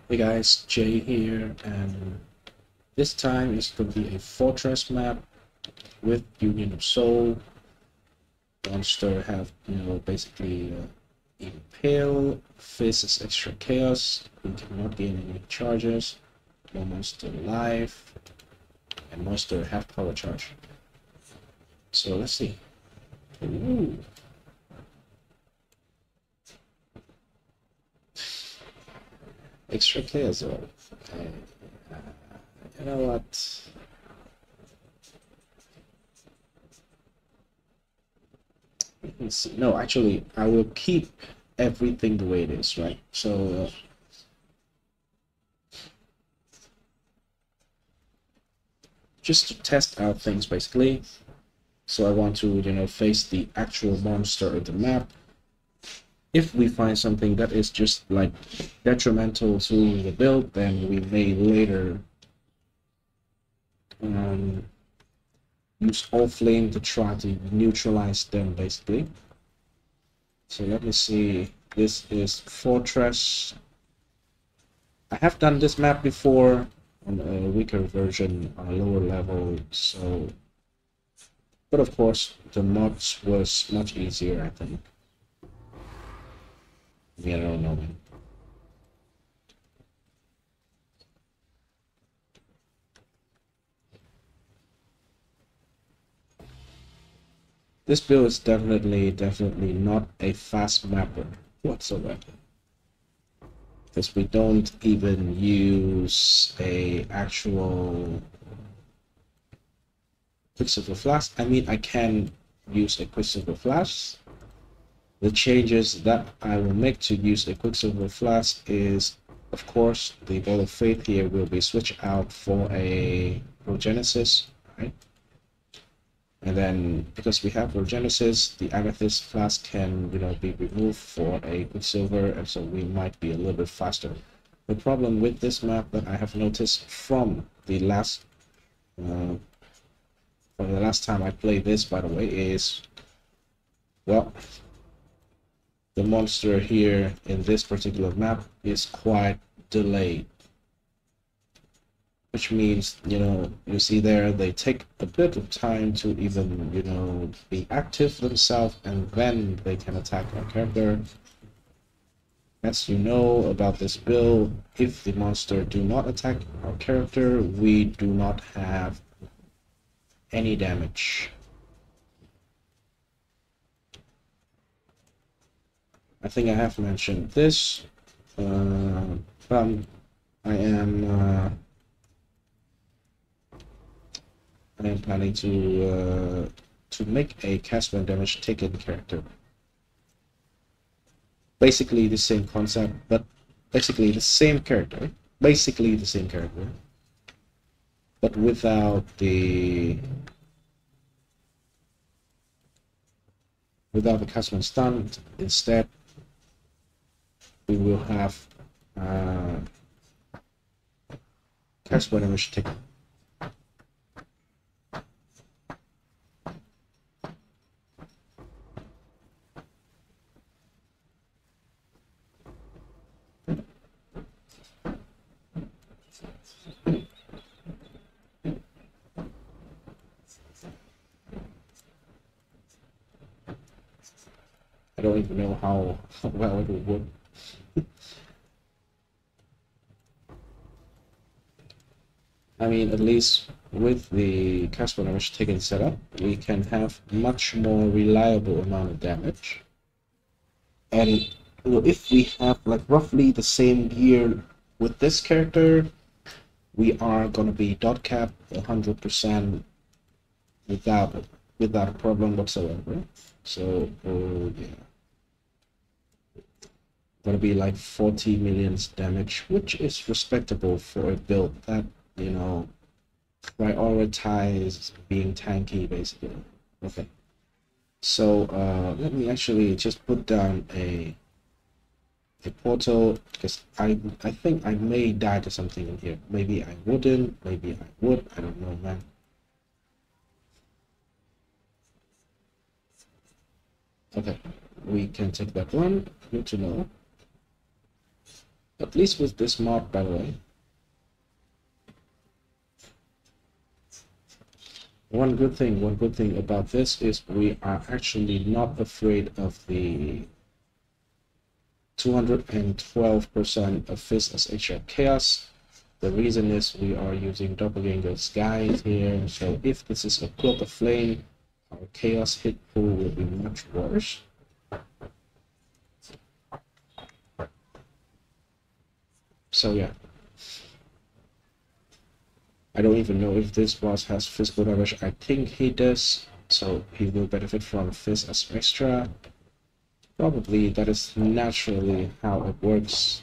Hey guys, Jay here, and this time it's going to be a fortress map with Union of Soul. Monster have, basically Impale, faces extra chaos, we cannot gain any charges, no monster life, and monster have power charge. So let's see. Ooh. Extra chaos though. Okay. You know what? Let's see. No, actually, I will keep everything the way it is, right? So just to test out things basically. So I want to, face the actual monster of the map. If we find something that is just like detrimental to the build, then we may later use all flame to try to neutralize them basically. So let me see. This is Fortress. I have done this map before on a weaker version on a lower level, so but of course the mods was much easier, I think. I don't know, man. This build is definitely not a fast mapper whatsoever. Because we don't even use a actual Quicksilver Flash. I mean, I can use a Quicksilver Flash. The changes that I will make to use a Quicksilver Flash is, of course, the Ball of Faith here will be switched out for a Progenesis, right? And then because we have Progenesis, the Amethyst Flask can, be removed for a Quicksilver, and so we might be a little bit faster. The problem with this map that I have noticed from the last time I played this, by the way, is, well, the monster here in this particular map is quite delayed, which means, you see there, they take a bit of time to even, be active themselves, and then they can attack our character. As you know about this build, if the monster do not attack our character, we do not have any damage. I think I have mentioned this, but I am planning to make a cast when damage taken character. Basically the same concept, but basically the same character. But without the cast when stunned. Instead, we will have cast when damage taken. I don't even know how well it will work. I mean, at least with the cast when damage taken setup, we can have much more reliable amount of damage. And if we have like roughly the same gear with this character, we are gonna be dot cap 100% without a problem whatsoever. So yeah, gonna be like 40 million damage, which is respectable for a build that prioritize being tanky basically. Okay, so let me actually just put down a portal, because I think I may die to something in here. Maybe I wouldn't, maybe I would, I don't know, man. Okay, we can take that one. Good to know. At least with this mod, by the way. One good thing about this is we are actually not afraid of the 212% of Fizz as HR Chaos. The reason is we are using Doppelganger's Guide here, so if this is a Cloak of Flame, our Chaos hit pool will be much worse. So yeah. I don't even know if this boss has physical damage. I think he does, so he will benefit from Fizz as extra. Probably that is naturally how it works.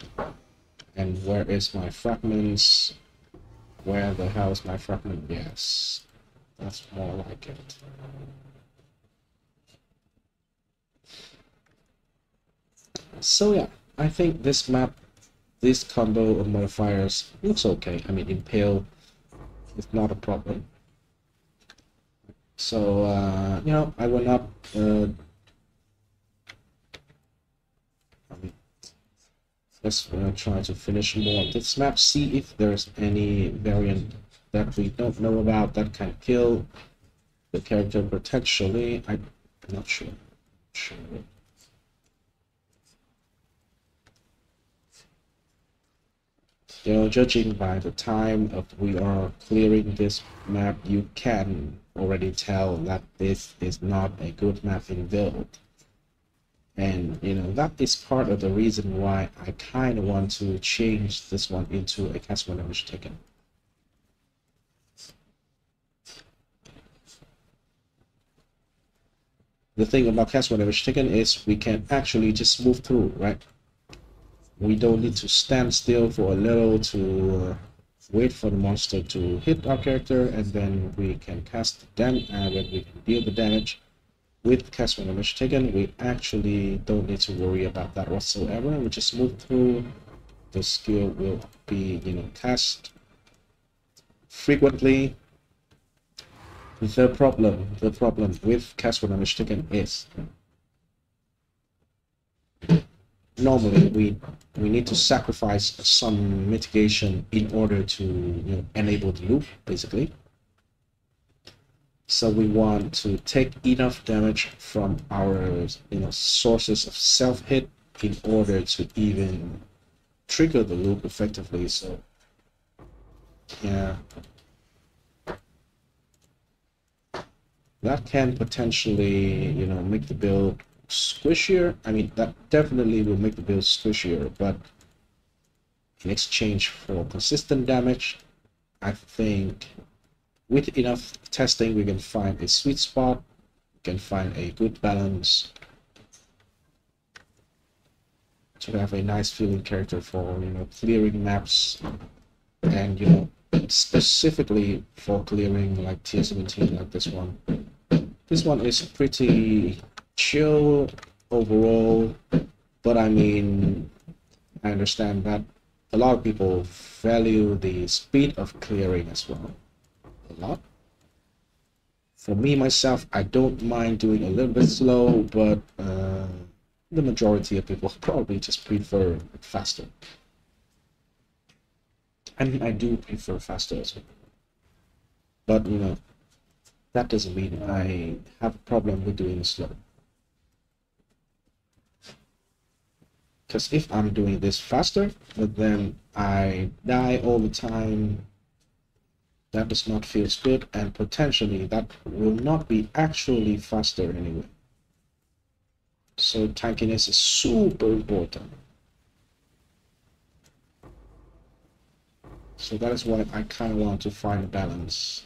And where is my fragments? Where the hell is my fragment? Yes, that's more like it. So yeah, I think this map, this combo of modifiers looks okay. I mean, Impale is not a problem. So, you know, I will not let's try to finish more of this map, see if there's any variant that we don't know about that can kill the character potentially. I'm not sure. You know, judging by the time of we are clearing this map, you can already tell that this is not a good map in build. And you know, that is part of the reason why I kind of want to change this one into a cast when damage taken. The thing about cast when damage taken is we can actually just move through, right? We don't need to stand still for a little to wait for the monster to hit our character, and then we can cast the damage, and when we can deal the damage. With cast when damage taken, we actually don't need to worry about that whatsoever. We just move through. The skill will be, you know, cast frequently. The problem with cast when damage taken is normally we need to sacrifice some mitigation in order to, you know, enable the loop, basically. So we want to take enough damage from our, you know, sources of self-hit in order to even trigger the loop effectively. So yeah, that can potentially, you know, make the build squishier. I mean, that definitely will make the build squishier, but in exchange for consistent damage, I think with enough testing, we can find a sweet spot, we can find a good balance to have a nice feeling character for, you know, clearing maps, and, you know, specifically for clearing like T17, like this one. This one is pretty chill overall, but I mean, I understand that a lot of people value the speed of clearing as well. A lot. For me, myself, I don't mind doing a little bit slow, but the majority of people probably just prefer faster. I mean, I do prefer faster as well. But, you know, that doesn't mean I have a problem with doing slow. Because if I'm doing this faster, but then I die all the time, that does not feel good, and potentially that will not be actually faster anyway. So tankiness is super important. So that is why I kind of want to find a balance.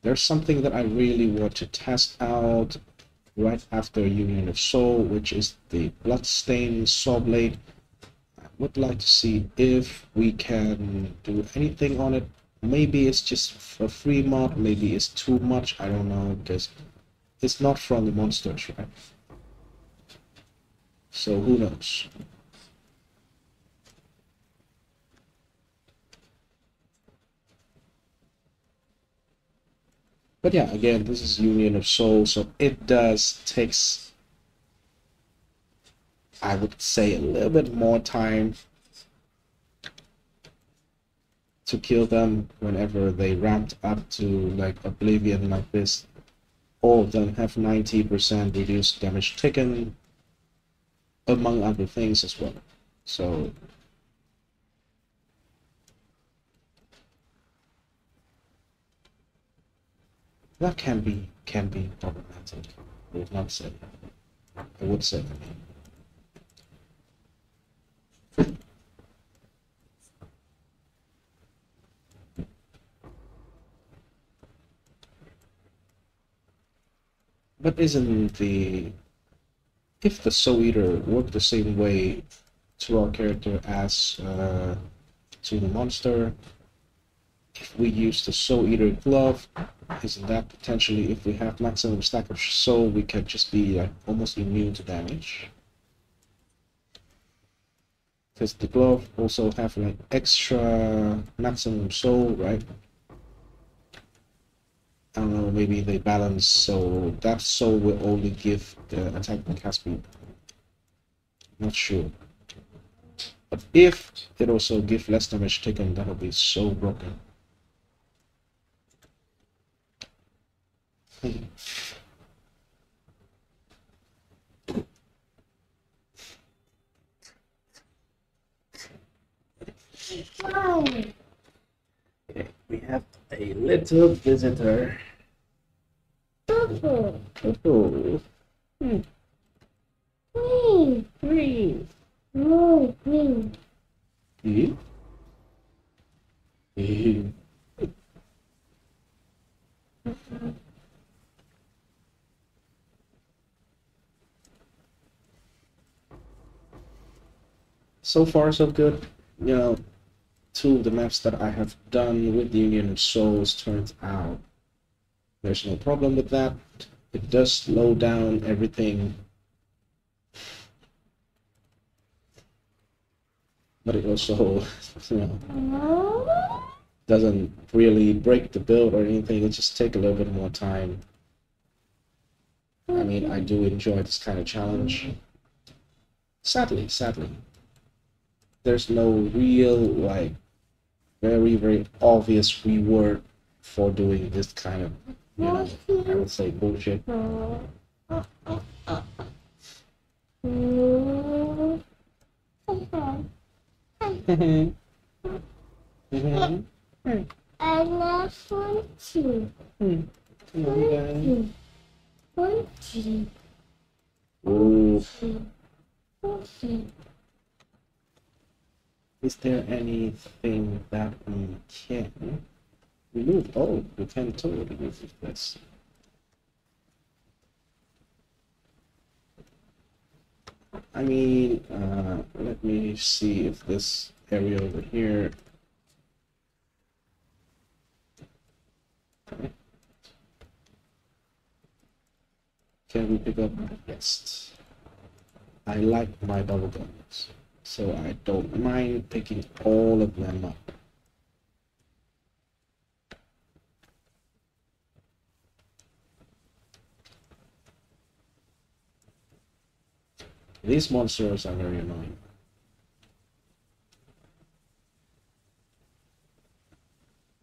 There's something that I really want to test out right after Union of Soul, which is the Bloodstained Saw Blade. I would like to see if we can do anything on it. Maybe it's just a free mod, maybe it's too much, I don't know, because it's not from the monsters, right? So who knows? But yeah, again, this is Union of Soul, so it does takes I would say a little bit more time to kill them whenever they ramped up to like Oblivion like this. All of them have 90% reduced damage taken, among other things as well. So that can be problematic. I would not say. I would say that. But isn't if the Soul Eater worked the same way to our character as to the monster, if we use the Soul Eater glove, isn't that potentially, if we have maximum stack of soul, we can just be like almost immune to damage? Because the glove also have like extra maximum soul, right? I don't know, maybe they balance, so that soul will only give the attack and cast speed. Not sure. But if it also gives less damage taken, that would be so broken. Okay, we have a little visitor. Oh. Green. No, green. So far, so good. You know, two of the maps that I have done with the Union of Souls turns out there's no problem with that. It does slow down everything, but it also, you know, doesn't really break the build or anything. It just takes a little bit more time. I mean, I do enjoy this kind of challenge. Sadly, there's no real, like, very obvious reward for doing this kind of, you know, I would say bullshit. I love Mon-Fri. Mon-Fri. Is there anything that we can remove? Oh, we can totally remove this. I mean, let me see if this area over here. Okay. Can we pick up? Yes. I like my bubble guns, so I don't mind picking all of them up. These monsters are very annoying.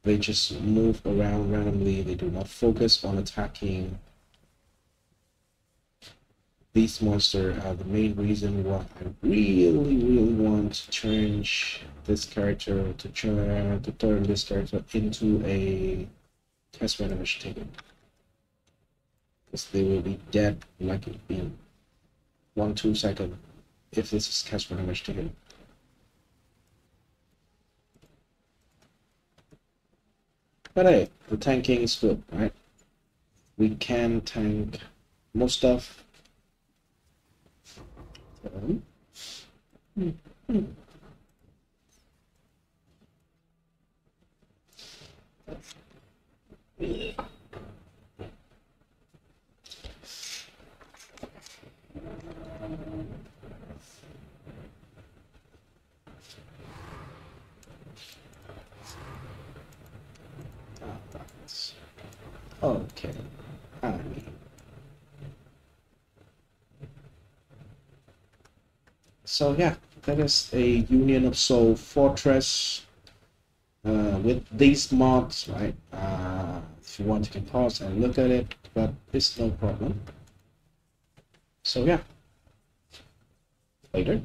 They just move around randomly. They do not focus on attacking. These monsters are the main reason why I really want to change this character, to turn this character into a test damage taken. Because they will be dead like in 1-2 seconds if this is cast damage taken. But hey, the tanking is good, right? We can tank most stuff. Okay. I mean, So yeah, that is a Union of Soul fortress with these mods, right? If you want, you can pause and look at it, but it's no problem. So yeah, later.